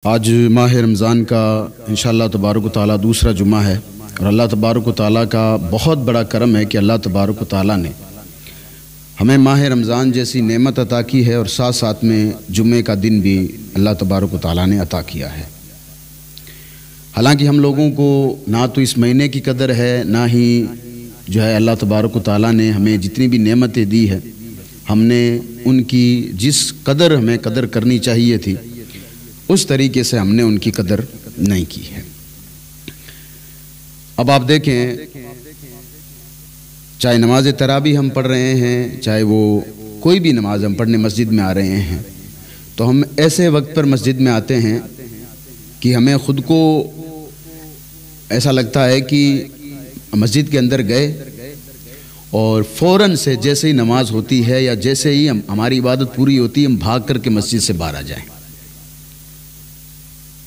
आज माह रमज़ान का इंशाअल्लाह तबारक व तआला दूसरा जुमा है और अल्लाह तबारक व तआला का बहुत बड़ा करम है कि अल्लाह तबारक व तआला ने हमें माह रमज़ान जैसी नेमत अता की है और साथ साथ में जुम्मे का दिन भी अल्लाह तबारक व तआला ने अता किया है। हालांकि हम लोगों को ना तो इस महीने की कदर है, ना ही जो है अल्लाह तबारक व तआला ने हमें जितनी भी नेमतें दी है हमने उनकी जिस कदर हमें कदर करनी चाहिए थी उस तरीके से हमने उनकी कदर नहीं की है। अब आप देखें, चाहे नमाज तरावी हम पढ़ रहे हैं, चाहे वो कोई भी नमाज हम पढ़ने मस्जिद में आ रहे हैं, तो हम ऐसे वक्त पर मस्जिद में आते हैं कि हमें ख़ुद को ऐसा लगता है कि मस्जिद के अंदर गए और फ़ौरन से जैसे ही नमाज होती है या जैसे ही हमारी इबादत पूरी होती है हम भाग कर के मस्जिद से बाहर आ जाएं।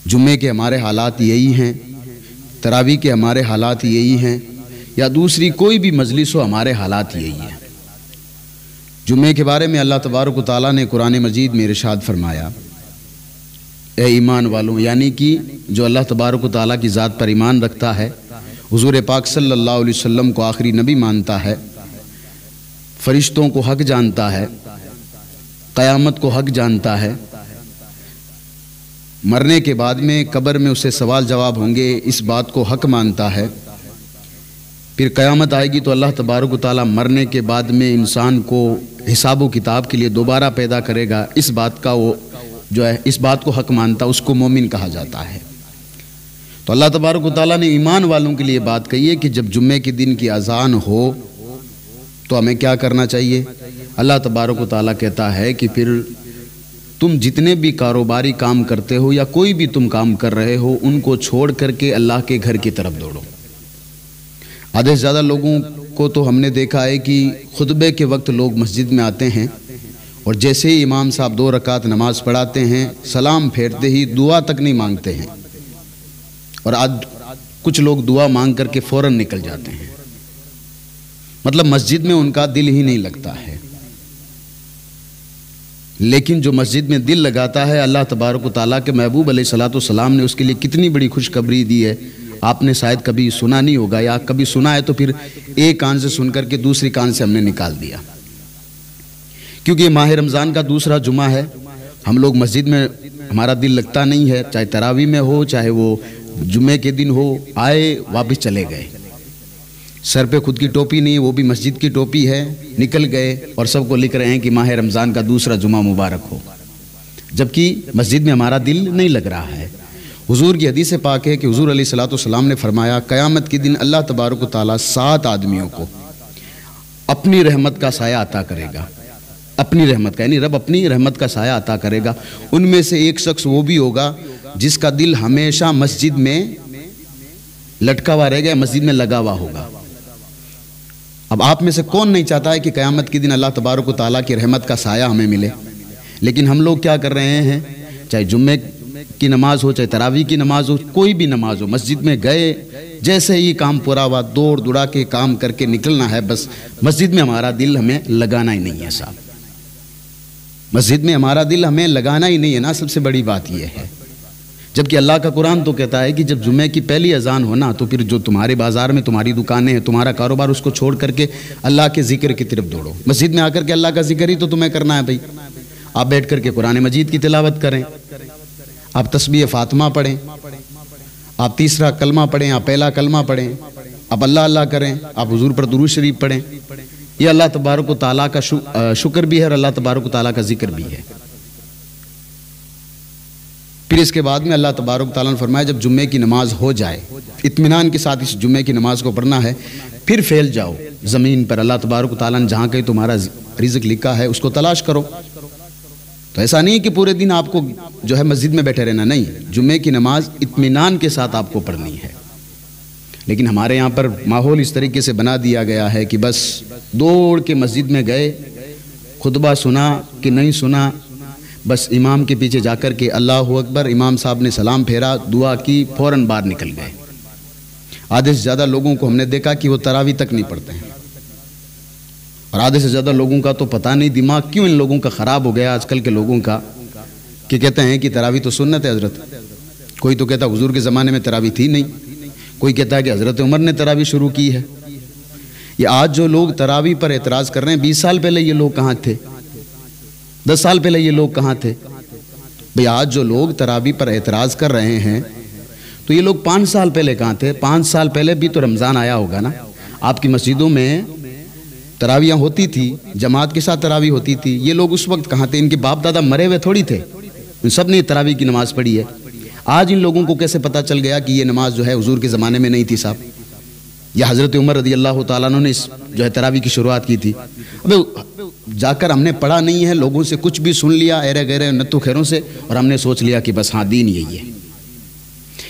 जुम्मे के हमारे हालात यही हैं, तरावी के हमारे हालात यही हैं, या दूसरी कोई भी मजलिस हो हमारे हालात यही हैं। जुम्मे के बारे में अल्लाह तबारक व तआला ने कुरान मजीद में इरशाद फरमाया, ए ईमान वालों, यानी कि जो अल्लाह तबारक व तआला की ज़ात पर ईमान रखता है, हुज़ूर पाक सल्लल्लाहु अलैहि वसल्लम को आखिरी नबी मानता है, फरिश्तों को हक जानता है, क़यामत को हक जानता है, मरने के बाद में कब्र में उससे सवाल जवाब होंगे इस बात को हक मानता है, फिर क़यामत आएगी तो अल्लाह तबारक व तआला मरने के बाद में इंसान को हिसाब व किताब के लिए दोबारा पैदा करेगा, इस बात का वो जो है इस बात को हक मानता, उसको मोमिन कहा जाता है। तो अल्लाह तबारक व तआला ने ईमान वालों के लिए बात कही है कि जब जुम्मे के दिन की अज़ान हो तो हमें क्या करना चाहिए। अल्लाह तबारक व तआला कहता है कि फिर तुम जितने भी कारोबारी काम करते हो या कोई भी तुम काम कर रहे हो उनको छोड़ करके अल्लाह के घर की तरफ दौड़ो। आधे से ज़्यादा लोगों को तो हमने देखा है कि खुतबे के वक्त लोग मस्जिद में आते हैं और जैसे ही इमाम साहब 2 रकात नमाज पढ़ाते हैं, सलाम फेरते ही दुआ तक नहीं मांगते हैं, और आज कुछ लोग दुआ मांग करके फ़ौरन निकल जाते हैं। मतलब मस्जिद में उनका दिल ही नहीं लगता है। लेकिन जो मस्जिद में दिल लगाता है, अल्लाह तबारक व तआला के महबूब अलैहिस्सलातु सलाम ने उसके लिए कितनी बड़ी खुशखबरी दी है, आपने शायद कभी सुना नहीं होगा, या कभी सुना है तो फिर एक कान से सुन करके दूसरी कान से हमने निकाल दिया। क्योंकि माह रमज़ान का दूसरा जुमा है, हम लोग मस्जिद में हमारा दिल लगता नहीं है, चाहे तरावी में हो चाहे वो जुम्मे के दिन हो, आए वापस चले गए, सर पे खुद की टोपी नहीं है, वो भी मस्जिद की टोपी है, निकल गए और सबको लिख रहे हैं कि माह रमज़ान का दूसरा जुमा मुबारक हो, जबकि मस्जिद में हमारा दिल नहीं लग रहा है। हुजूर की हदीस पाक है कि हुजूर अलैहिस्सलातु वस्सलाम ने फरमाया, क़यामत के दिन अल्लाह तबारक व तआला 7 आदमियों को अपनी रहमत का साया अता करेगा। अपनी रहमत का यानी रब अपनी रहमत का साया अता करेगा। उनमें से एक शख्स वो भी होगा जिसका दिल हमेशा मस्जिद में लटका हुआ रहेगा, मस्जिद में लगा हुआ होगा। अब आप में से कौन नहीं चाहता है कि क़यामत के दिन अल्लाह तबारक व तआला की रहमत का साया हमें मिले। लेकिन हम लोग क्या कर रहे हैं, चाहे जुम्मे की नमाज हो, चाहे तरावी की नमाज हो, कोई भी नमाज हो, मस्जिद में गए, जैसे ही काम पूरा हुआ दौड़ दुड़ा के काम करके निकलना है, बस मस्जिद में हमारा दिल हमें लगाना ही नहीं है साहब। मस्जिद में हमारा दिल हमें लगाना ही नहीं है ना, सबसे बड़ी बात यह है। जबकि अल्लाह का कुरान तो कहता है कि जब जुम्मे की पहली अजान हो ना, तो फिर जो तुम्हारे बाज़ार में तुम्हारी दुकानें हैं, तुम्हारा कारोबार, उसको छोड़ करके अल्लाह के ज़िक्र की तरफ दौड़ो। मस्जिद में आकर के अल्लाह का ज़िक्र ही तो तुम्हें करना है भाई। आप बैठ करके कुरान मजीद की तिलावत करें, आप तस्बीह फ़ातिमा पढ़ें, आप तीसरा कलमा पढ़ें, आप पहला कलमा पढ़ें, आप अल्लाह अल्लाह करें, आप हुजूर पर दुरूद शरीफ पढ़ें। ये अल्लाह तबारक व तआला का शुक्र भी है और अल्लाह तबारक व तआला का जिक्र भी है। फिर इसके बाद में अल्लाह तबारक व तआला ने फरमाया, जब जुम्मे की नमाज हो जाए, इत्मीनान के साथ इस जुम्मे की नमाज को पढ़ना है, फिर फैल जाओ ज़मीन पर। अल्लाह तबारक व तआला ने जहाँ कहीं तुम्हारा रिज़्क़ लिखा है उसको तलाश करो। तो ऐसा नहीं है कि पूरे दिन आपको जो है मस्जिद में बैठे रहना, नहीं, जुम्मे की नमाज इत्मीनान के साथ आपको पढ़नी है। लेकिन हमारे यहाँ पर माहौल इस तरीके से बना दिया गया है कि बस दौड़ के मस्जिद में गए, खुतबा सुना कि नहीं सुना, बस इमाम के पीछे जाकर के अल्लाहु अकबर, इमाम साहब ने सलाम फेरा, दुआ की, फ़ौरन बाहर निकल गए। आधे से ज़्यादा लोगों को हमने देखा कि वो तरावी तक नहीं पढ़ते हैं, और आधे से ज़्यादा लोगों का तो पता नहीं दिमाग क्यों इन लोगों का ख़राब हो गया आजकल के लोगों का, कि कहते हैं कि तरावी तो सुन्नत है हज़रत। कोई तो कहता हुजूर के ज़माने में तरावी थी नहीं, कोई कहता है कि हज़रत उमर ने तरावी शुरू की है। ये आज जो लोग तरावी पर एतराज़ कर रहे हैं, 20 साल पहले ये लोग कहाँ थे? 10 साल पहले ये लोग कहाँ थे? भाई आज जो लोग तरावी पर एतराज़ कर रहे हैं तो ये लोग 5 साल पहले कहाँ थे? 5 साल पहले भी तो रमज़ान आया होगा ना। आपकी मस्जिदों में तरावियाँ होती थी, जमात के साथ तरावी होती थी। ये लोग उस वक्त कहाँ थे? इनके बाप दादा मरे हुए थोड़ी थे, इन सब ने तरावी की नमाज़ पढ़ी है। आज इन लोगों को कैसे पता चल गया कि ये नमाज जो है हुजूर के ज़माने में नहीं थी साहब, या हज़रत उमर रज़ी अल्लाह तआला अन्हु ने इस जो है तरावी की शुरुआत की थी? अबे जाकर हमने पढ़ा नहीं है, लोगों से कुछ भी सुन लिया एरे गहरे नत्थु खैरों से, और हमने सोच लिया कि बस हाँ दीन यही है।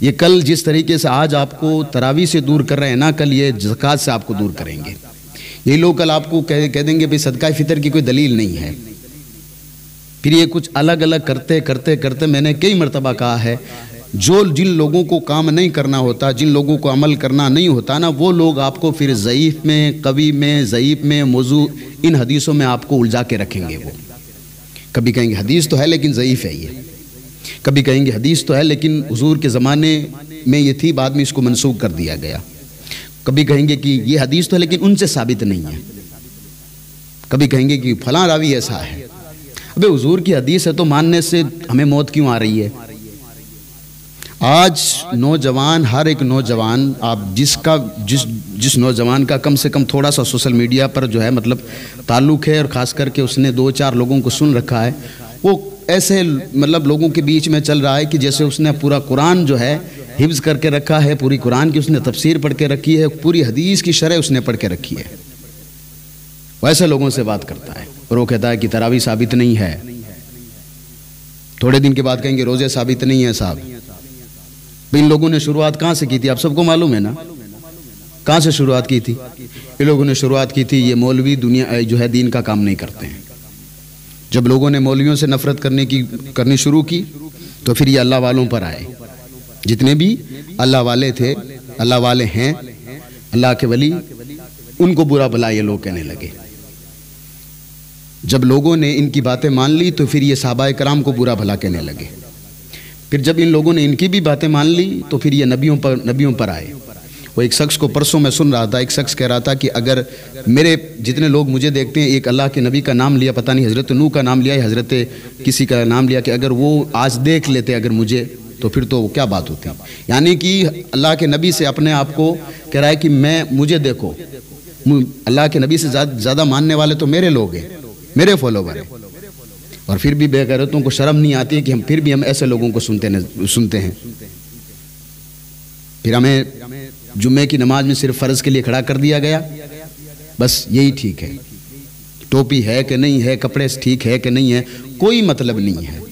ये कल जिस तरीके से आज आपको तरावी से दूर कर रहे हैं ना, कल ये ज़कात से आपको दूर करेंगे। ये लोग कल आपको कह देंगे भाई सदका फितर की कोई दलील नहीं है। फिर ये कुछ अलग अलग करते करते करते, मैंने कई मरतबा कहा है, जो जिन लोगों को काम नहीं करना होता, जिन लोगों को अमल करना नहीं होता ना, वो लोग आपको फिर ज़ईफ़ में, कवी में, ज़ईफ़ में, मौजू इन हदीसों में आपको उलझा के रखेंगे। वो कभी कहेंगे हदीस तो है लेकिन ज़ईफ़ है ये, कभी कहेंगे हदीस तो है लेकिन हुजूर के ज़माने में ये थी, बाद में इसको मनसूख कर दिया गया। कभी कहेंगे कि ये हदीस तो है लेकिन उनसे साबित नहीं है। कभी कहेंगे कि फलां रावी ऐसा है। अबे हुजूर की हदीस है तो मानने से हमें मौत क्यों आ रही है? आज नौजवान, हर एक नौजवान, आप जिस नौजवान का कम से कम थोड़ा सा सोशल मीडिया पर जो है मतलब ताल्लुक़ है, और ख़ास करके उसने 2-4 लोगों को सुन रखा है, वो ऐसे मतलब लोगों के बीच में चल रहा है कि जैसे उसने पूरा कुरान जो है हिफ्ज़ करके रखा है, पूरी कुरान की उसने तफसीर पढ़ के रखी है, पूरी हदीस की शरह उसने पढ़ के रखी है। वैसे लोगों से बात करता है और वो कहता है कि तरावी साबित नहीं है। थोड़े दिन के बाद कहेंगे रोज़े साबित नहीं है साहब। इन लोगों ने शुरुआत कहाँ से की थी? आप सबको मालूम है ना कहाँ से शुरुआत की थी? इन लोगों ने शुरुआत की थी, ये मौलवी दुनिया जो है दीन का काम नहीं करते हैं। जब लोगों ने मौलवियों से नफरत करनी शुरू की तो फिर ये अल्लाह वालों पर आए। जितने भी अल्लाह वाले थे, अल्लाह वाले हैं, अल्लाह के वली, उनको बुरा भला ये लोग कहने लगे। जब लोगों ने इनकी बातें मान ली तो फिर ये सहाबाए कराम को बुरा भला कहने लगे। फिर जब इन लोगों ने इनकी भी बातें मान ली तो फिर ये नबियों पर आए। वो एक शख्स को परसों मैं सुन रहा था, एक शख्स कह रहा था कि अगर मेरे जितने लोग मुझे देखते हैं, एक अल्लाह के नबी का नाम लिया, पता नहीं हज़रत नूह का नाम लिया या हज़रत किसी का नाम लिया, कि अगर वो आज देख लेते अगर मुझे, तो फिर तो क्या बात होती। यानी कि अल्लाह के नबी से अपने आप को कह रहा है कि मुझे देखो। अल्लाह के नबी से ज़्यादा मानने वाले तो मेरे लोग हैं, मेरे फॉलोवर हैं। और फिर भी बेगैरतों को शर्म नहीं आती है कि फिर भी हम ऐसे लोगों को सुनते हैं। फिर हमें जुम्मे की नमाज में सिर्फ फ़र्ज़ के लिए खड़ा कर दिया गया, बस यही ठीक है। टोपी है कि नहीं है, कपड़े ठीक है कि नहीं है, कोई मतलब नहीं है।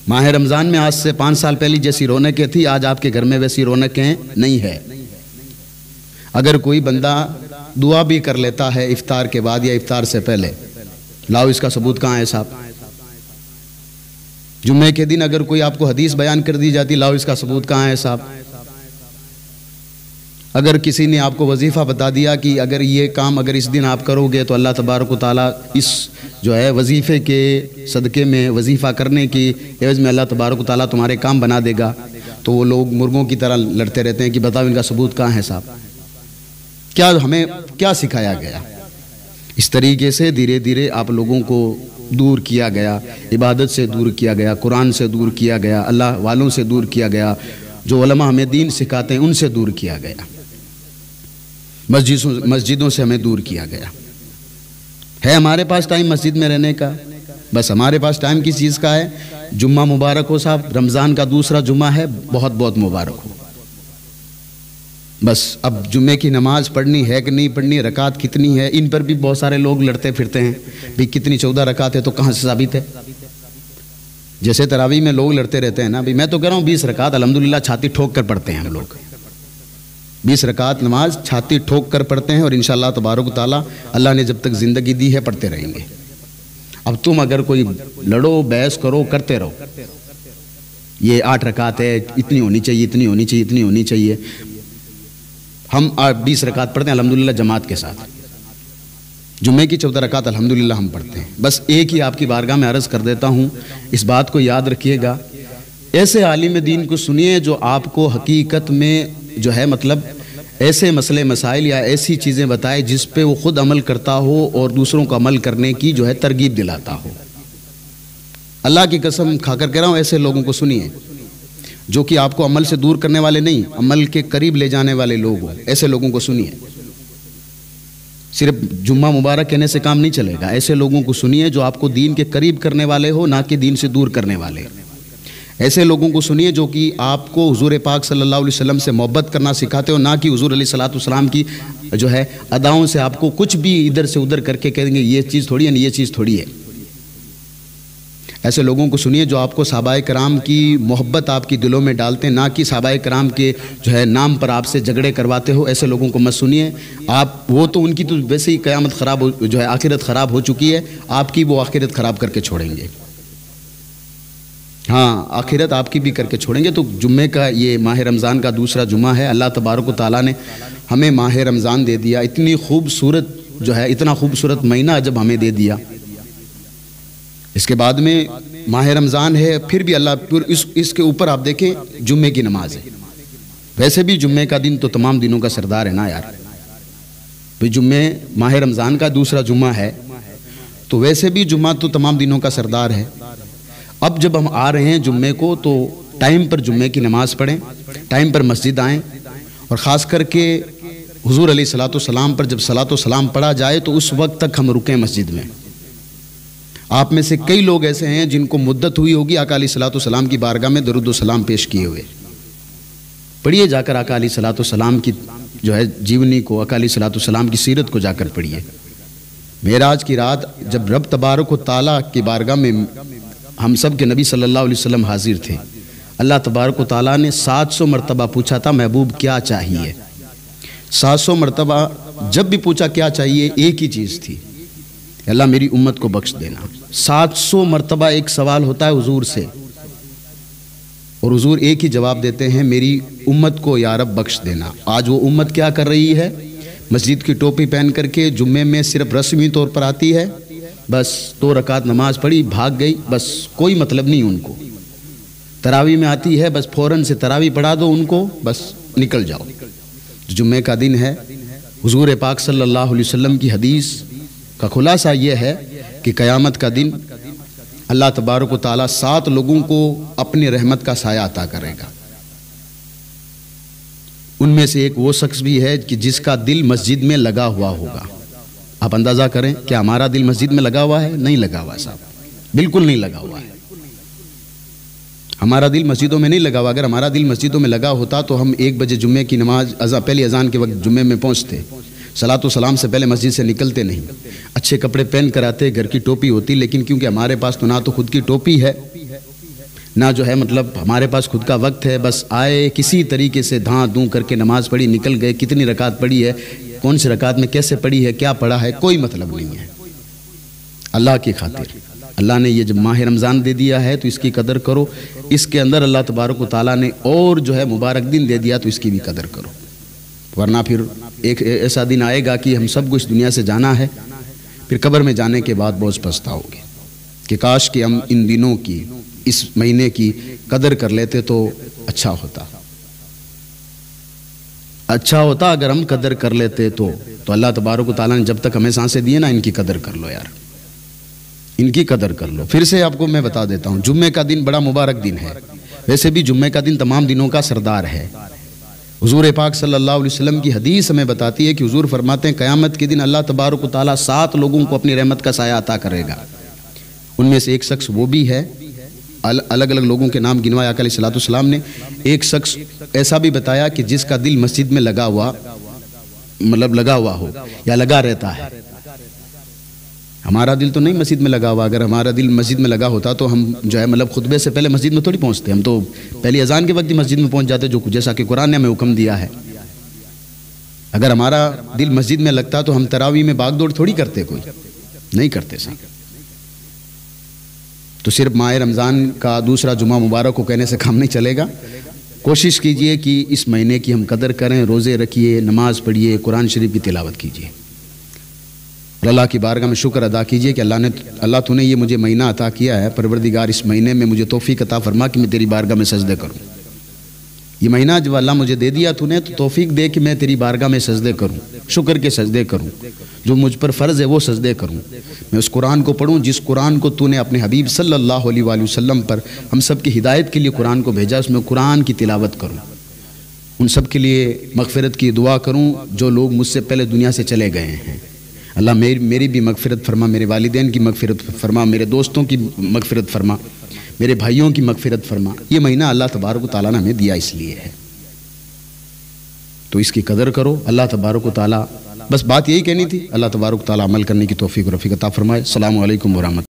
माह रमज़ान में आज से 5 साल पहले जैसी रौनकें थी, आज आपके घर में वैसी रौनकें नहीं है। अगर कोई बंदा दुआ भी कर लेता है इफ्तार के बाद या इफ्तार से पहले, लाओ इसका सबूत कहाँ है साहब? जुम्मे के दिन अगर कोई आपको हदीस बयान कर दी जाती, लाओ इसका सबूत कहाँ है साहब? अगर किसी ने आपको वजीफ़ा बता दिया कि अगर ये काम अगर इस दिन आप करोगे तो अल्लाह तबारक व तआला इस जो है वजीफ़े के सदक़े में, वजीफ़ा करने की एवज़ में अल्लाह तबारक व तआला तुम्हारे काम बना देगा, तो वो लोग मुर्गों की तरह लड़ते रहते हैं कि बताओ इनका सबूत कहाँ है साहब? क्या हमें क्या सिखाया गया? इस तरीके से धीरे धीरे आप लोगों को दूर किया गया, इबादत से दूर किया गया, कुरान से दूर किया गया, अल्लाह वालों से दूर किया गया, जो उलमा हमें दीन सिखाते हैं उनसे दूर किया गया, मस्जिदों से हमें दूर किया गया। है हमारे पास टाइम मस्जिद में रहने का, बस हमारे पास टाइम किस चीज़ का है? जुम्मा मुबारक हो साहब, रमज़ान का दूसरा जुम्मा है, बहुत बहुत मुबारक हो। बस अब जुम्मे की नमाज पढ़नी है कि नहीं पढ़नी, रकात कितनी है, इन पर भी बहुत सारे लोग लड़ते फिरते हैं भाई कितनी 14 रकात है, तो कहाँ से साबित है? जैसे तरावी में लोग लड़ते रहते हैं ना, भाई मैं तो कह रहा हूँ 20 रकात अल्हम्दुलिल्लाह छाती ठोक कर पढ़ते हैं हम लोग। 20 रकात नमाज छाती ठोक कर पढ़ते हैं और इंशाअल्लाह तबारक ताला अल्लाह ने जब तक ज़िंदगी दी है पढ़ते रहेंगे। अब तुम अगर कोई लड़ो, बहस करो, करते रहो, ये 8 रकात है, इतनी होनी चाहिए, इतनी होनी चाहिए, इतनी होनी चाहिए। हम 20 रकात पढ़ते हैं अल्हम्दुलिल्लाह जमात के साथ, जुम्मे की 14 रकात अल्हम्दुलिल्लाह हम पढ़ते हैं। बस एक ही आपकी बारगाह में अर्ज़ कर देता हूँ, इस बात को याद रखिएगा, ऐसे आलिम दीन को सुनिए जो आपको हकीकत में जो है मतलब ऐसे मसले मसाइल या ऐसी चीज़ें बताए जिस पे वो ख़ुद अमल करता हो और दूसरों को अमल करने की जो है तरगीब दिलाता हो। अल्लाह की कसम खाकर कह रहा हूँ, ऐसे लोगों को सुनिए जो कि आपको अमल से दूर करने वाले नहीं, अमल के करीब ले जाने वाले लोग हों। ऐसे लोगों को सुनिए। सिर्फ जुम्मा मुबारक कहने से काम नहीं चलेगा। ऐसे लोगों को सुनिए जो आपको दीन के करीब करने वाले हो, ना कि दीन से दूर करने वाले। ऐसे लोगों को सुनिए जो कि आपको हुजूर पाक सल्लल्लाहु अलैहि वसल्लम से मोहब्बत करना सिखाते हो, ना कि हुजूर अलैहिस्सलाम की जो है अदाओं से आपको कुछ भी इधर से उधर करके कहेंगे ये चीज़ थोड़ी है, ये चीज़ थोड़ी है। ऐसे लोगों को सुनिए जो आपको सहाबाए कराम की मोहब्बत आपकी दिलों में डालते हैं, ना कि सहाबाए कराम के जो है नाम पर आपसे झगड़े करवाते हो। ऐसे लोगों को मत सुनिए आप। वो तो उनकी तो वैसे ही क़यामत ख़राब हो, जो है आखिरत ख़राब हो चुकी है, आपकी वो आखिरत ख़राब करके छोड़ेंगे। हाँ, आखिरत आपकी भी करके छोड़ेंगे। तो जुम्मे का ये माह रमज़ान का दूसरा जुम्मा है। अल्लाह तबारक व तआला ने हमें माह रमज़ान दे दिया, इतनी खूबसूरत जो है, इतना खूबसूरत महीना जब हमें दे दिया। इसके बाद में माह रमज़ान है, फिर भी अल्लाह इसके ऊपर आप देखें जुम्मे की नमाज है। वैसे भी जुम्मे का दिन तो तमाम दिनों का सरदार है ना यार भाई। जुम्मे माह रमज़ान का दूसरा जुम्मा है, तो वैसे भी जुम्मा तो तमाम दिनों का सरदार है। अब जब हम आ रहे हैं जुम्मे को, तो टाइम पर जुम्मे की नमाज़ पढ़ें, टाइम पर मस्जिद आएँ, और ख़ास करके हुज़ूर अलैहिस्सलाम पर जब सलातो सलाम पढ़ा जाए तो उस वक्त तक हम रुकें मस्जिद में। आप में से कई लोग ऐसे हैं जिनको मुद्दत हुई होगी आका अलैहिस्सलाम की बारगाह में दरूद व सलाम पेश किए हुए। पढ़िए जाकर आका अलैहिस्सलाम की जो है जीवनी को, आका अलैहिस्सलाम की सीरत को जाकर पढ़िए। मेराज की रात जब रब तबारक व तआला की बारगाह में हम सब के नबी सल्लल्लाहु अलैहि वसल्लम हाजिर थे, अल्लाह तबारक व तआला ने 700 मरतबा पूछा था, महबूब क्या चाहिए। 700 मरतबा जब भी पूछा क्या चाहिए, एक ही चीज़ थी, अल्लाह मेरी उम्मत को बख्श देना। 700 मरतबा एक सवाल होता है हुजूर से, और हुजूर एक ही जवाब देते हैं, मेरी उम्मत को या रब बख्श देना। आज वो उम्मत क्या कर रही है? मस्जिद की टोपी पहन करके जुम्मे में सिर्फ रस्मी तौर पर आती है, बस 2 रकात नमाज पढ़ी भाग गई, बस कोई मतलब नहीं उनको। तरावी में आती है, बस फ़ौरन से तरावी पढ़ा दो उनको, बस निकल जाओ। जुम्मे का दिन है, हुजूर पाक सल्लल्लाहु अलैहि वसल्लम की हदीस का खुलासा यह है कि क़यामत का दिन अल्लाह तबारक व तआला 7 लोगों को अपनी रहमत का साया अता करेगा। उनमें से एक वो शख्स भी है कि जिसका दिल मस्जिद में लगा हुआ होगा। आप अंदाज़ा करें, क्या हमारा दिल मस्जिद में लगा हुआ है? नहीं लगा हुआ साहब, बिल्कुल नहीं लगा हुआ है। हमारा दिल मस्जिदों में नहीं लगा हुआ। अगर हमारा दिल मस्जिदों में लगा होता तो हम 1 बजे जुम्मे की नमाज पहली अजान के वक्त जुम्मे में पहुँचते, सलातो सलाम से पहले मस्जिद से निकलते नहीं, अच्छे कपड़े पहन कर आते, घर की टोपी होती। लेकिन क्योंकि हमारे पास तो ना तो खुद की टोपी है, ना जो है मतलब हमारे पास खुद का वक्त है, बस आए किसी तरीके से धाँ धूँ करके नमाज़ पढ़ी, निकल गए। कितनी रकात पढ़ी है, कौन सी रकात में कैसे पढ़ी है, क्या पढ़ा है, कोई मतलब नहीं है। अल्लाह की खातिर अल्लाह ने ये जब माह रमज़ान दे दिया है तो इसकी कदर करो। इसके अंदर अल्लाह तबारक व तआला ने और जो है मुबारक दिन दे दिया तो इसकी भी कदर करो, वरना फिर एक ऐसा दिन आएगा कि हम सब कुछ दुनिया से जाना है, फिर कब्र में जाने के बाद बहुत पछताओगे कि काश कि हम इन दिनों की, इस महीने की कदर कर लेते तो अच्छा होता। अच्छा होता अगर हम कदर कर लेते तो अल्लाह तबारक व तआला ने जब तक हमें सांसें दिए ना, इनकी कदर कर लो यार, इनकी कदर कर लो। फिर से आपको मैं बता देता हूँ, जुम्मे का दिन बड़ा मुबारक दिन है। वैसे भी जुम्मे का दिन तमाम दिनों का सरदार है। हुजूर पाक सल्लल्लाहु अलैहि वसल्लम की हदीस हमें बताती है कि हुजूर फरमाते हैं, क़यामत के दिन अल्लाह तबारक व तआला 7 लोगों को अपनी रहमत का साया अता करेगा। उनमें से एक शख्स वो भी है, अलग अलग लोगों के नाम गिनवाए आका अलैहिस्सलाम ने। एक शख्स ऐसा भी बताया कि जिसका दिल मस्जिद में लगा हुआ, मतलब लगा हुआ हो या लगा रहता है। हमारा दिल तो नहीं मस्जिद में लगा हुआ। अगर हमारा दिल मस्जिद में लगा होता तो हम जो है मतलब खुतबे से पहले मस्जिद में थोड़ी पहुंचते, हम तो पहली अजान के वक्त ही मस्जिद में पहुंच जाते, जो जैसा कि कुरान ने हमें हुक्म दिया है। अगर हमारा दिल मस्जिद में लगता तो हम तरावी में भाग दौड़ थोड़ी करते, कोई नहीं करते साहब। तो सिर्फ माह रमज़ान का दूसरा जुमा मुबारक को कहने से काम नहीं चलेगा। कोशिश कीजिए कि इस महीने की हम कदर करें, रोज़े रखिए, नमाज़ पढ़िए, कुरान शरीफ की तिलावत कीजिए। और अल्लाह की बारगाह में शुक्र अदा कीजिए कि अल्लाह तूने ये मुझे महीना अता किया है, परवरदिगार इस महीने में मुझे तौफीक अता फरमा कि मैं तेरी बारगाह में सजदे करूँ। ये महीना जब अल्लाह मुझे दे दिया तूने, तो तौफीक दे कि मैं तेरी बारगाह में सजदे करूँ, शुक्र के सजदे करूँ, जो मुझ पर फ़र्ज़ है वो सजदे करूँ। मैं उस कुरान को पढ़ूँ जिस कुरान को तूने अपने हबीब सल्लल्लाहु अलैहि वसल्लम पर हम सब की हिदायत के लिए कुरान को भेजा, उसमें कुरान की तिलावत करूँ। उन सब के लिए मगफ़िरत की दुआ करूँ जो लोग मुझसे पहले दुनिया से चले गए हैं। अल्लाह मेरी भी मगफ़िरत फरमा, मेरे वालिदैन की मगफ़िरत फरमा, मेरे दोस्तों की मगफ़िरत फरमा, मेरे भाइयों की मगफ़िरत फरमा। ये महीना अल्लाह तबारक व तआला ने हमें दिया इसलिए है, तो इसकी कदर करो। अल्लाह तबारक व तआला, बस बात यही कहनी थी, अल्लाह तबारक व तआला अमल करने की तौफीक और रफ़ीक अता फरमाए। अस्सलामु अलैकुम व रहमतुल्लाह।